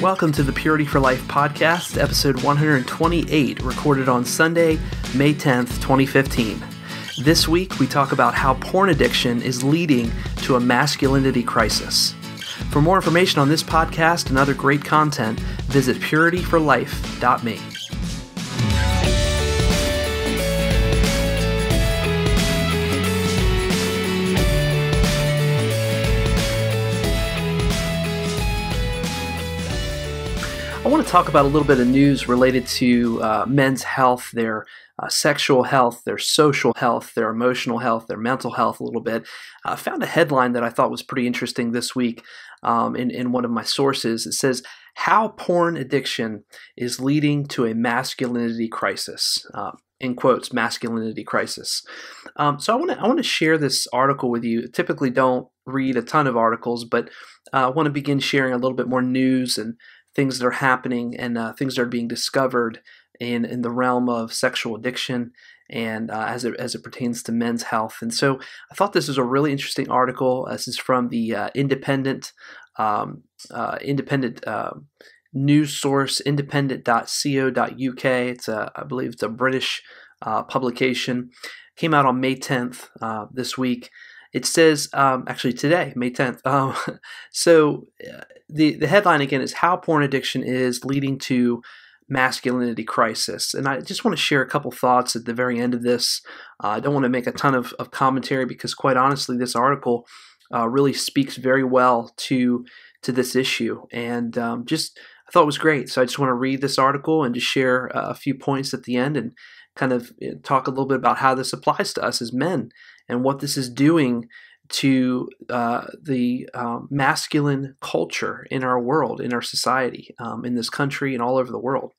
Welcome to the Purity for Life podcast, episode 128, recorded on Sunday, May 10th, 2015. This week, we talk about how porn addiction is leading to a masculinity crisis. For more information on this podcast and other great content, visit purityforlife.me. I want to talk about a little bit of news related to men's health, their sexual health, their social health, their emotional health, their mental health a little bit. I found a headline that I thought was pretty interesting this week in one of my sources. It says, "How Porn Addiction is Leading to a Masculinity Crisis." In quotes, masculinity crisis. So I want to share this article with you. Typically don't read a ton of articles, but I want to begin sharing a little bit more news and things that are happening and things that are being discovered in the realm of sexual addiction and as it pertains to men's health. And so I thought this was a really interesting article. This is from the independent news source, independent.co.uk. I believe it's a British publication. Came out on May 10th this week. It says, actually today, May 10th. The headline again is How Porn Addiction is Leading to Masculinity Crisis. And I just want to share a couple thoughts at the very end of this. I don't want to make a ton of commentary because quite honestly, this article really speaks very well to this issue. And I thought it was great. So I just want to read this article and just share a few points at the end and kind of talk a little bit about how this applies to us as men and what this is doing to the masculine culture in our world, in our society, in this country and all over the world.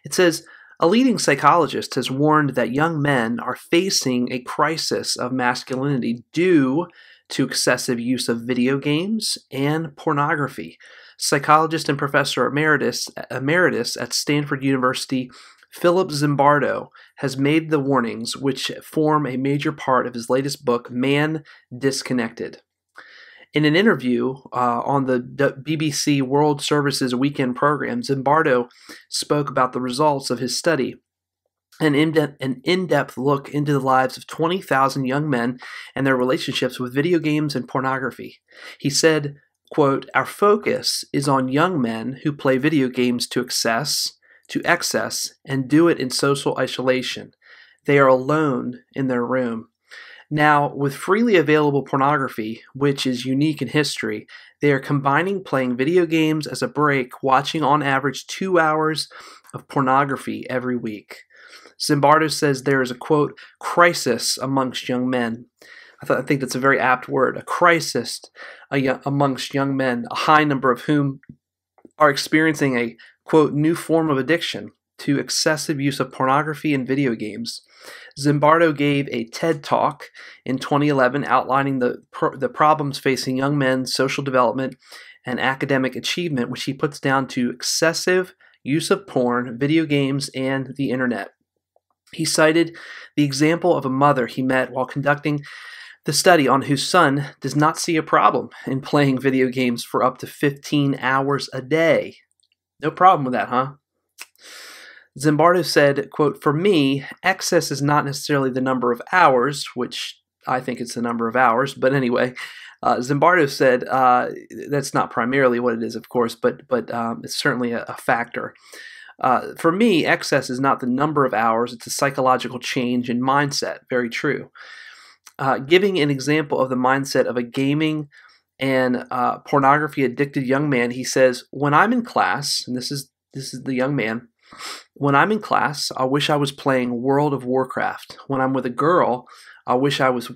It says, a leading psychologist has warned that young men are facing a crisis of masculinity due to excessive use of video games and pornography. Psychologist and professor emeritus at Stanford University, Philip Zimbardo, has made the warnings, which form a major part of his latest book, Man Disconnected. In an interview on the BBC World Service's weekend program, Zimbardo spoke about the results of his study, an in-depth look into the lives of 20,000 young men and their relationships with video games and pornography. He said, quote, "Our focus is on young men who play video games to excess, and do it in social isolation. They are alone in their room. Now, with freely available pornography, which is unique in history, they are combining playing video games as a break, watching on average 2 hours of pornography every week." Zimbardo says there is a, quote, "crisis amongst young men." I think that's a very apt word, a crisis amongst young men, a high number of whom are experiencing a, quote, "new form of addiction to excessive use of pornography and video games." Zimbardo gave a TED Talk in 2011 outlining the problems facing young men's social development and academic achievement, which he puts down to excessive use of porn, video games, and the internet. He cited the example of a mother he met while conducting the study on whose son does not see a problem in playing video games for up to 15 hours a day. No problem with that, huh? Zimbardo said, quote, "For me, excess is not necessarily the number of hours," which I think it's the number of hours, but anyway, Zimbardo said that's not primarily what it is, of course, but it's certainly a factor. "For me, excess is not the number of hours, it's a psychological change in mindset." Very true. Giving an example of the mindset of a gaming and pornography-addicted young man, he says, "When I'm in class," and this is the young man, "when I'm in class, I wish I was playing World of Warcraft. When I'm with a girl, I wish I was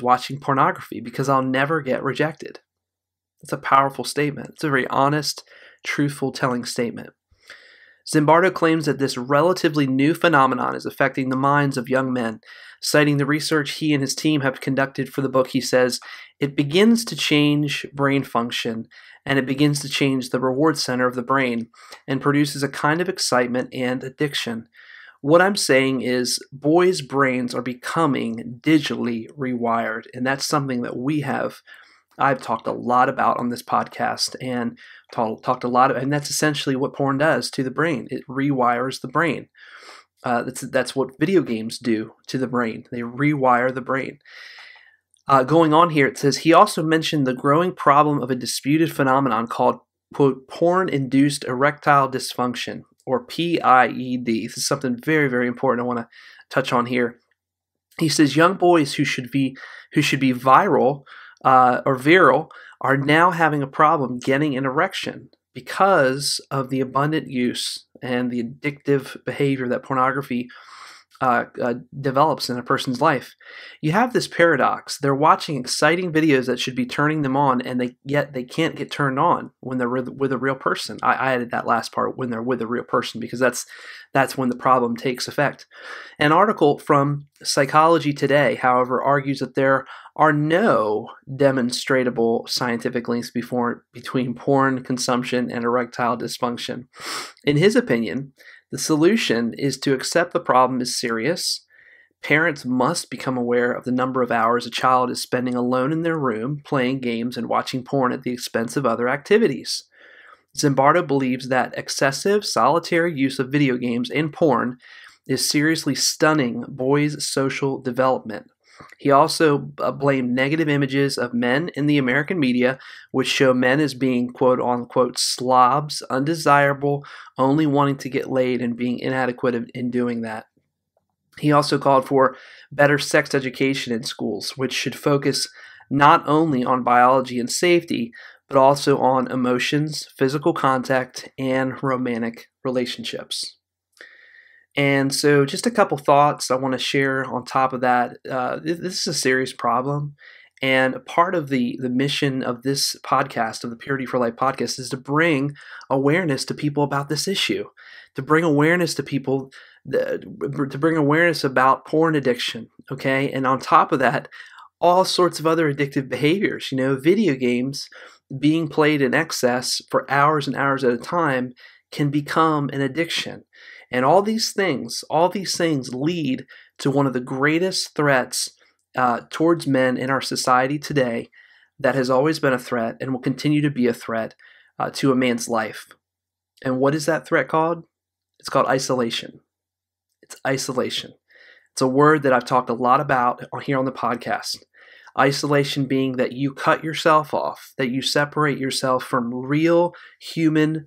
watching pornography because I'll never get rejected." It's a powerful statement. It's a very honest, truthful, telling statement. Zimbardo claims that this relatively new phenomenon is affecting the minds of young men. Citing the research he and his team have conducted for the book, he says, "It begins to change brain function, and it begins to change the reward center of the brain, and produces a kind of excitement and addiction. What I'm saying is boys' brains are becoming digitally rewired," and that's something that we have I've talked a lot about on this podcast, and talked a lot of, and that's essentially what porn does to the brain. It rewires the brain. That's what video games do to the brain. They rewire the brain. Going on here, it says he also mentioned the growing problem of a disputed phenomenon called, quote, porn-induced erectile dysfunction, or PIED. This is something very, very important I want to touch on here. He says young boys who should be viral or virile are now having a problem getting an erection because of the abundant use and the addictive behavior that pornography develops in a person's life. You have this paradox. They're watching exciting videos that should be turning them on, and yet they can't get turned on when they're with a real person. I added that last part, when they're with a real person, because that's when the problem takes effect. An article from Psychology Today, however, argues that there are no demonstrable scientific links between porn consumption and erectile dysfunction. In his opinion, the solution is to accept the problem is serious. Parents must become aware of the number of hours a child is spending alone in their room, playing games and watching porn at the expense of other activities. Zimbardo believes that excessive, solitary use of video games and porn is seriously stunning boys' social development. He also blamed negative images of men in the American media, which show men as being, quote unquote, slobs, undesirable, only wanting to get laid, and being inadequate in doing that. He also called for better sex education in schools, which should focus not only on biology and safety, but also on emotions, physical contact, and romantic relationships. And so just a couple thoughts I want to share on top of that. This is a serious problem. And part of the mission of this podcast, of the Purity for Life podcast, is to bring awareness to people about this issue, to bring awareness to people, to bring awareness about porn addiction, okay? And on top of that, all sorts of other addictive behaviors. Video games being played in excess for hours and hours at a time can become an addiction. And all these things lead to one of the greatest threats towards men in our society today, that has always been a threat and will continue to be a threat to a man's life. And what is that threat called? It's called isolation. It's isolation. It's a word that I've talked a lot about here on the podcast. Isolation being that you cut yourself off, that you separate yourself from real human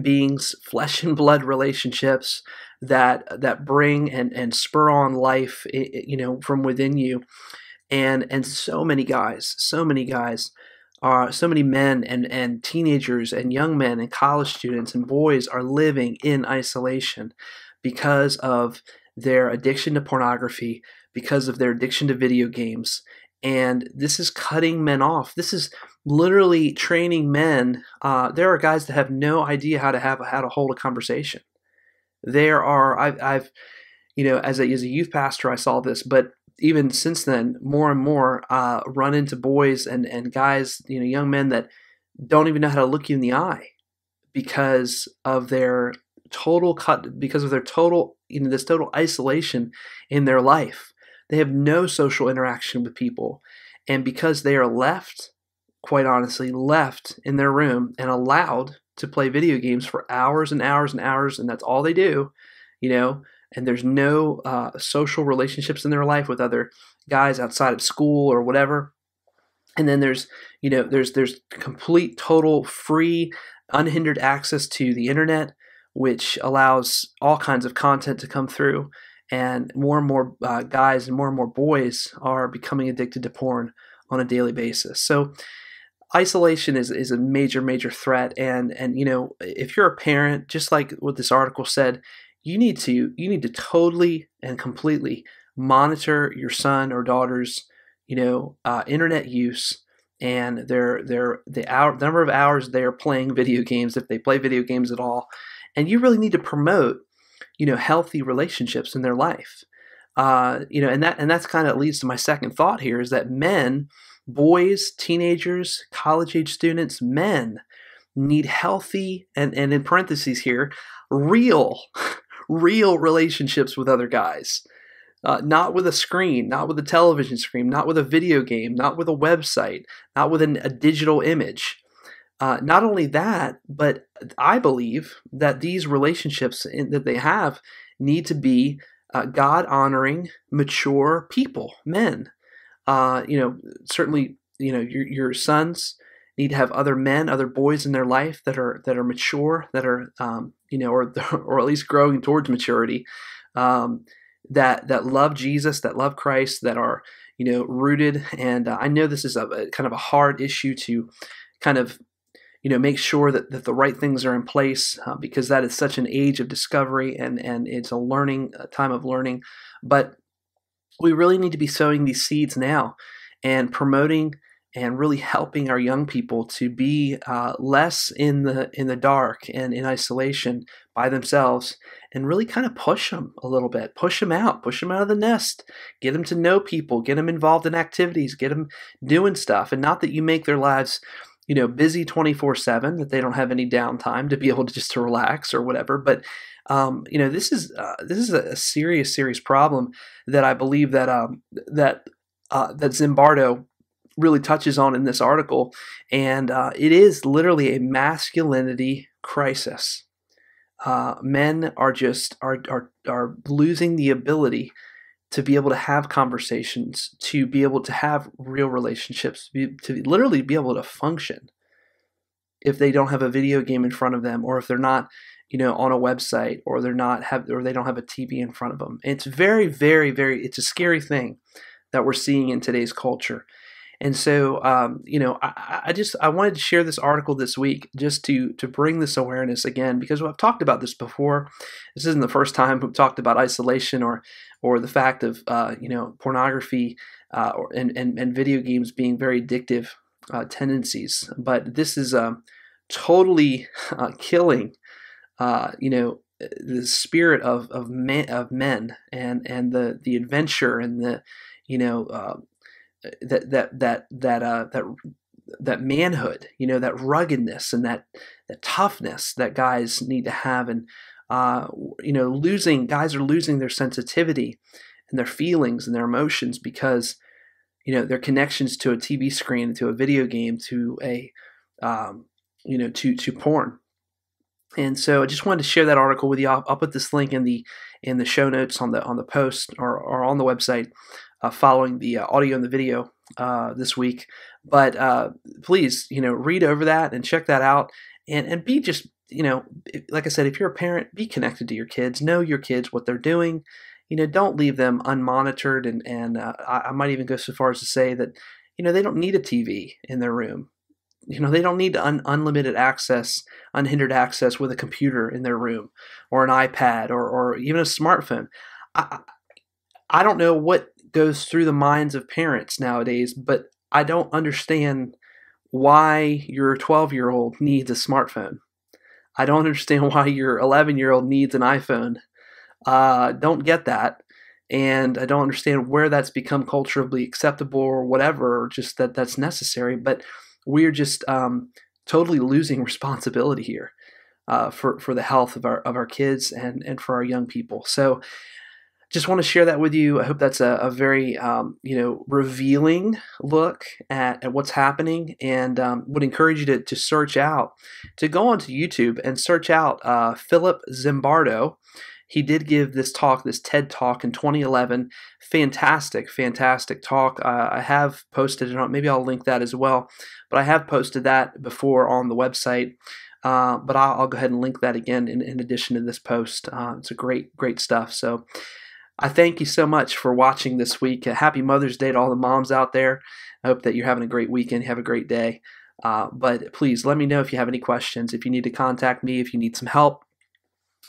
beings, flesh and blood relationships that bring and spur on life, from within you. And so many men and teenagers and young men and college students and boys are living in isolation because of their addiction to pornography, because of their addiction to video games. And this is cutting men off. This is literally training men. There are guys that have no idea how to hold a conversation. There are, I've as a youth pastor, I saw this, but even since then, more and more run into boys and guys, young men that don't even know how to look you in the eye because of their total this total isolation in their life. They have no social interaction with people. And because they are left, quite honestly, left in their room and allowed to play video games for hours and hours and hours, and that's all they do, and there's no social relationships in their life with other guys outside of school or whatever. And then there's complete, total, free, unhindered access to the internet, which allows all kinds of content to come through. And more guys and more boys are becoming addicted to porn on a daily basis. So isolation is a major threat. And if you're a parent, just like what this article said, you need to totally and completely monitor your son or daughter's internet use and the number of hours they're playing video games, if they play video games at all. And you really need to promote healthy relationships in their life. And that's kind of leads to my second thought here, is that men, boys, teenagers, college age students, men need healthy, and in parentheses here, real relationships with other guys. not with a screen, not with a television screen, not with a video game, not with a website, not with a digital image. Not only that, but I believe that these relationships that they have need to be God-honoring, mature people, men. Certainly, your sons need to have other men, other boys in their life that are mature, that are or at least growing towards maturity, that love Jesus, that love Christ, that are rooted. And I know this is a kind of a hard issue to kind of make sure that the right things are in place, because that is such an age of discovery, and it's a time of learning. But we really need to be sowing these seeds now and promoting and really helping our young people to be less in the dark and in isolation by themselves, and really kind of push them a little bit, push them out of the nest, get them to know people, get them involved in activities, get them doing stuff. And not that you make their lives busy 24/7, that they don't have any downtime to be able to just to relax or whatever. But this is a serious problem that I believe that Zimbardo really touches on in this article, and it is literally a masculinity crisis. Men are just are losing the ability to be able to have conversations, to be able to have real relationships, to literally be able to function if they don't have a video game in front of them, or if they're not, on a website, or they don't have a TV in front of them. It's very, very, very, it's a scary thing that we're seeing in today's culture. And so, I wanted to share this article this week just to bring this awareness again, because I've talked about this before. This isn't the first time we've talked about isolation or the fact of pornography and video games being very addictive tendencies. But this is totally killing the spirit of men and the adventure and the that manhood, that ruggedness and that toughness that guys need to have. And guys are losing their sensitivity and their feelings and their emotions because their connections to a TV screen, to a video game, to a to porn. And so I just wanted to share that article with you. I'll put this link in the show notes on the post or on the website following the audio and the video this week. But please, read over that and check that out, and be just, like I said, if you're a parent, be connected to your kids, know your kids, what they're doing. Don't leave them unmonitored, and I might even go so far as to say that, they don't need a TV in their room. They don't need unlimited access, unhindered access with a computer in their room, or an iPad, or even a smartphone. I don't know what goes through the minds of parents nowadays, but I don't understand why your 12-year-old needs a smartphone. I don't understand why your 11-year-old needs an iPhone. Don't get that. And I don't understand where that's become culturally acceptable or whatever, or just that's necessary. But we're just totally losing responsibility here for the health of our kids and for our young people. So just want to share that with you. I hope that's a very revealing look at what's happening, and would encourage you to search out, to go onto YouTube and search out Philip Zimbardo. He did give this talk, this TED Talk in 2011. Fantastic talk. I have posted it on, maybe I'll link that as well, but I have posted that before on the website. But I'll go ahead and link that again in addition to this post. It's a great stuff. So I thank you so much for watching this week. Happy Mother's Day to all the moms out there. I hope that you're having a great weekend. Have a great day. But please let me know if you have any questions, if you need to contact me, if you need some help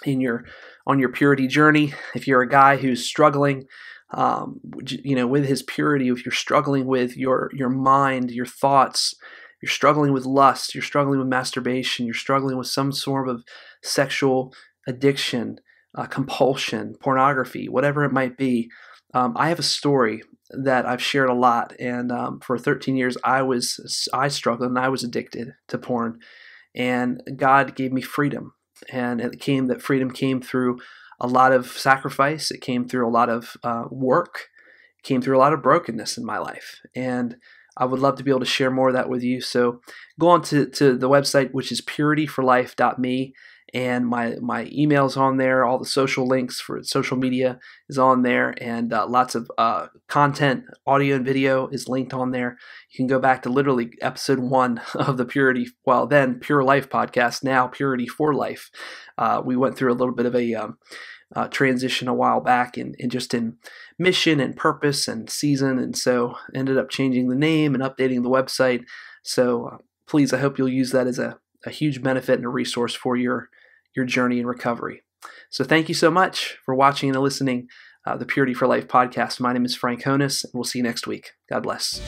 on your purity journey. If you're a guy who's struggling with his purity, if you're struggling with your mind, your thoughts, you're struggling with lust, you're struggling with masturbation, you're struggling with some sort of sexual addiction, compulsion, pornography, whatever it might be, I have a story that I've shared a lot. And for 13 years, I struggled and I was addicted to porn. And God gave me freedom. And that freedom came through a lot of sacrifice. It came through a lot of work. It came through a lot of brokenness in my life. And I would love to be able to share more of that with you. So go on to the website, which is purityforlife.me. And my email's on there. All the social links for social media is on there. And lots of content, audio and video is linked on there. You can go back to literally episode 1 of the then Pure Life podcast, now Purity for Life. We went through a little bit of a transition a while back in just in mission and purpose and season. And so ended up changing the name and updating the website. So please, I hope you'll use that as a huge benefit and a resource for your journey in recovery. So thank you so much for watching and listening the Purity for Life podcast. My name is Frank Honus, and we'll see you next week. God bless.